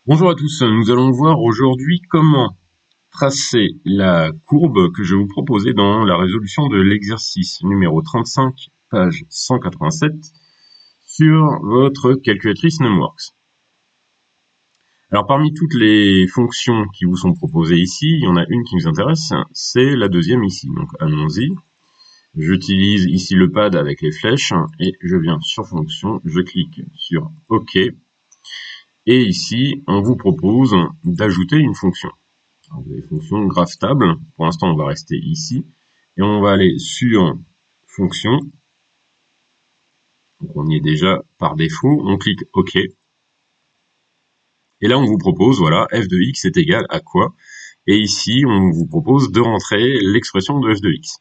Bonjour à tous, nous allons voir aujourd'hui comment tracer la courbe que je vais vous proposer dans la résolution de l'exercice numéro 35, page 187, sur votre calculatrice Numworks. Alors parmi toutes les fonctions qui vous sont proposées ici, il y en a une qui nous intéresse, c'est la deuxième ici. Donc allons-y. J'utilise ici le pad avec les flèches et je viens sur fonction, je clique sur OK. Et ici, on vous propose d'ajouter une fonction. Alors, vous avez fonction GraphTable. Pour l'instant, on va rester ici. Et on va aller sur fonction. Donc, on y est déjà par défaut. On clique OK. Et là, on vous propose, voilà, f de x est égal à quoi? Et ici, on vous propose de rentrer l'expression de f de x.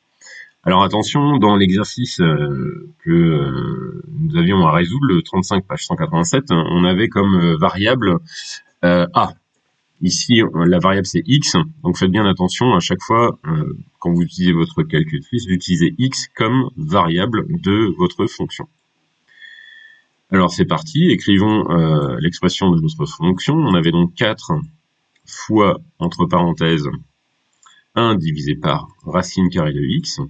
Alors attention, dans l'exercice que nous avions à résoudre, le 35 page 187, on avait comme variable a. Ici, la variable c'est x, donc faites bien attention à chaque fois, quand vous utilisez votre calculatrice, d'utiliser x comme variable de votre fonction. Alors c'est parti, écrivons l'expression de notre fonction. On avait donc 4 fois, entre parenthèses, 1 divisé par racine carrée de x.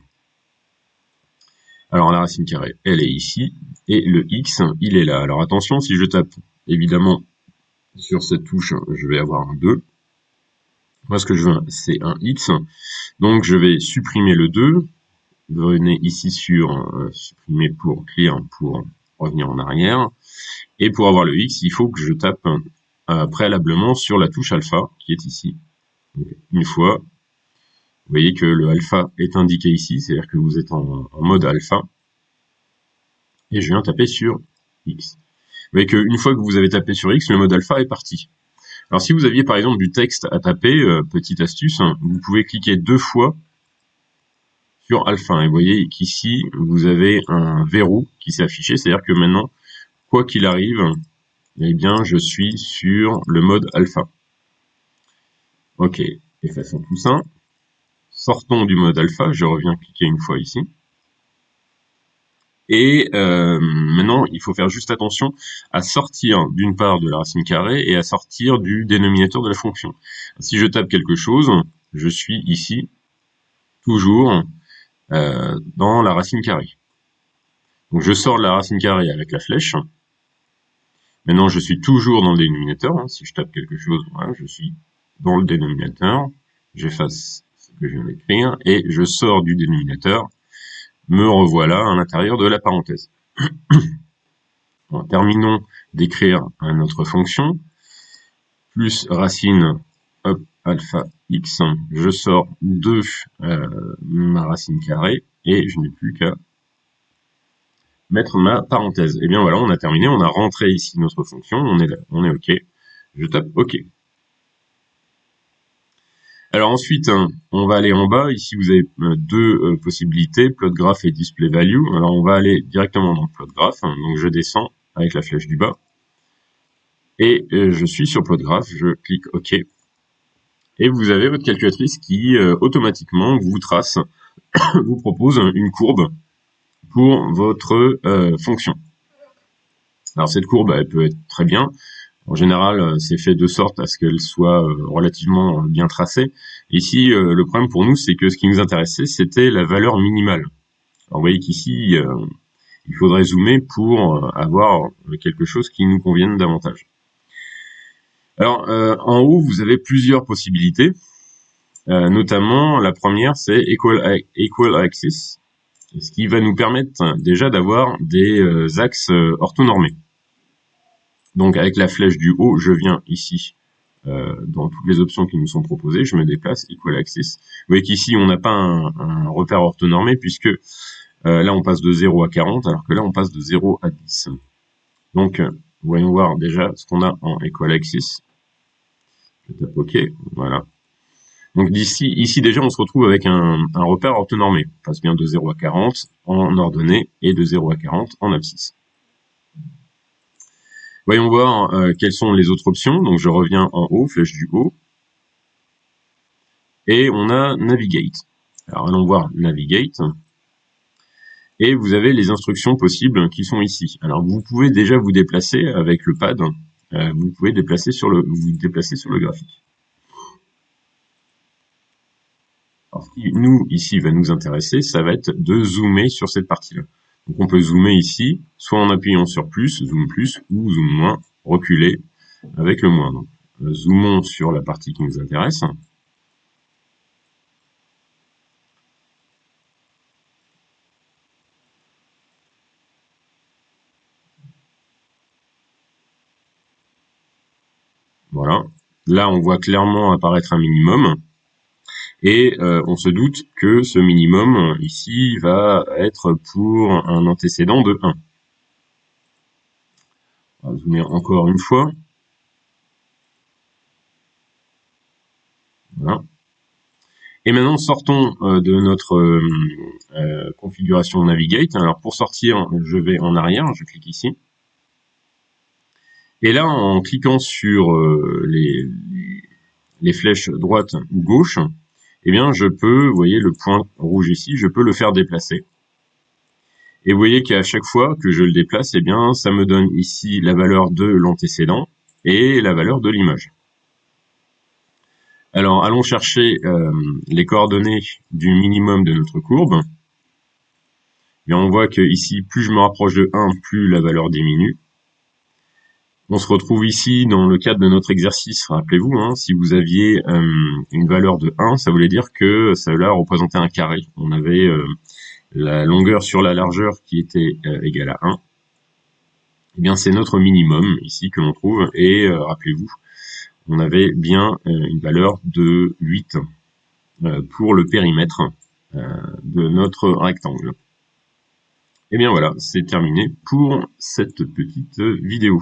Alors la racine carrée, elle est ici, et le x, il est là. Alors attention, si je tape, évidemment, sur cette touche, je vais avoir un 2. Moi, ce que je veux, c'est un x. Donc, je vais supprimer le 2. Venez ici sur supprimer pour clear, pour revenir en arrière. Et pour avoir le x, il faut que je tape préalablement sur la touche alpha, qui est ici. Donc, une fois, vous voyez que le alpha est indiqué ici, c'est-à-dire que vous êtes en mode alpha. Et je viens taper sur x. Vous voyez qu'une fois que vous avez tapé sur x, le mode alpha est parti. Alors si vous aviez par exemple du texte à taper, petite astuce, vous pouvez cliquer 2 fois sur alpha. Et vous voyez qu'ici, vous avez un verrou qui s'est affiché, c'est-à-dire que maintenant, quoi qu'il arrive, eh bien, je suis sur le mode alpha. Ok, effaçons tout ça. Sortons du mode alpha, je reviens cliquer une fois ici. Et maintenant, il faut faire juste attention à sortir d'une part de la racine carrée et à sortir du dénominateur de la fonction. Si je tape quelque chose, je suis ici toujours dans la racine carrée. Donc je sors de la racine carrée avec la flèche. Maintenant, je suis toujours dans le dénominateur. Si je tape quelque chose, voilà, je suis dans le dénominateur. J'efface ce que je viens d'écrire et je sors du dénominateur. Me revoilà à l'intérieur de la parenthèse. Terminons d'écrire notre fonction. Plus racine alpha x, je sors de ma racine carrée et je n'ai plus qu'à mettre ma parenthèse. Et bien voilà, on a terminé, on a rentré ici notre fonction, on est OK. Je tape OK. Alors ensuite, on va aller en bas. Ici, vous avez deux possibilités, plot graph et display value. Alors on va aller directement dans plot graph. Donc je descends avec la flèche du bas. Et je suis sur plot graph, je clique OK. Et vous avez votre calculatrice qui automatiquement vous trace, vous propose une courbe pour votre fonction. Alors cette courbe, elle peut être très bien. En général, c'est fait de sorte à ce qu'elle soit relativement bien tracée. Ici, le problème pour nous, c'est que ce qui nous intéressait, c'était la valeur minimale. Alors, vous voyez qu'ici, il faudrait zoomer pour avoir quelque chose qui nous convienne davantage. Alors, en haut, vous avez plusieurs possibilités. Notamment, la première, c'est Equal Axis, ce qui va nous permettre déjà d'avoir des axes orthonormés. Donc avec la flèche du haut, je viens ici dans toutes les options qui nous sont proposées, je me déplace, Equal Axis. Vous voyez qu'ici, on n'a pas un repère orthonormé puisque là, on passe de 0 à 40, alors que là, on passe de 0 à 10. Donc, voyons voir déjà ce qu'on a en Equal Axis. Je tape OK, voilà. Donc ici déjà, on se retrouve avec un repère orthonormé. On passe bien de 0 à 40 en ordonnée et de 0 à 40 en abscisse. Voyons voir quelles sont les autres options. Donc je reviens en haut, flèche du haut. Et on a Navigate. Alors allons voir Navigate. Et vous avez les instructions possibles qui sont ici. Alors vous pouvez déjà vous déplacer avec le pad, vous pouvez vous déplacer sur le graphique. Alors, ce qui nous ici va nous intéresser, ça va être de zoomer sur cette partie-là. Donc on peut zoomer ici, soit en appuyant sur plus, ou zoom moins, reculer avec le moins. Donc, zoomons sur la partie qui nous intéresse. Voilà. Là, on voit clairement apparaître un minimum. Et on se doute que ce minimum, ici, va être pour un antécédent de 1. On va zoomer encore une fois. Voilà. Et maintenant, sortons de notre configuration Navigate. Alors, pour sortir, je vais en arrière, je clique ici. Et là, en cliquant sur les flèches droite ou gauche, eh bien, je peux, vous voyez le point rouge ici, je peux le faire déplacer. Et vous voyez qu'à chaque fois que je le déplace, eh bien, ça me donne ici la valeur de l'antécédent et la valeur de l'image. Alors, allons chercher les coordonnées du minimum de notre courbe. Et on voit que ici, plus je me rapproche de 1, plus la valeur diminue. On se retrouve ici dans le cadre de notre exercice, rappelez-vous, hein, si vous aviez une valeur de 1, ça voulait dire que cela représentait un carré. On avait la longueur sur la largeur qui était égale à 1. Eh bien, c'est notre minimum ici que l'on trouve, et rappelez-vous, on avait bien une valeur de 8 pour le périmètre de notre rectangle. Et bien voilà, c'est terminé pour cette petite vidéo.